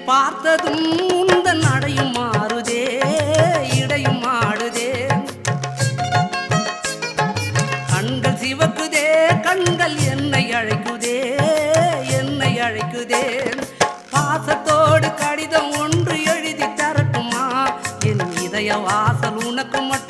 பார்த்ததும் உந்தன் நடையும் மாறுதே, இடையும் ஆடுதே. கண்கள் சிவக்குதே, கண்கள் என்னை அழைக்குதே, என்னை அழைக்குதே. பாசத்தோடு கடிதம் ஒன்று எழுதி தரட்டுமா? என் இதய வாசல் உனக்கு மட்டும்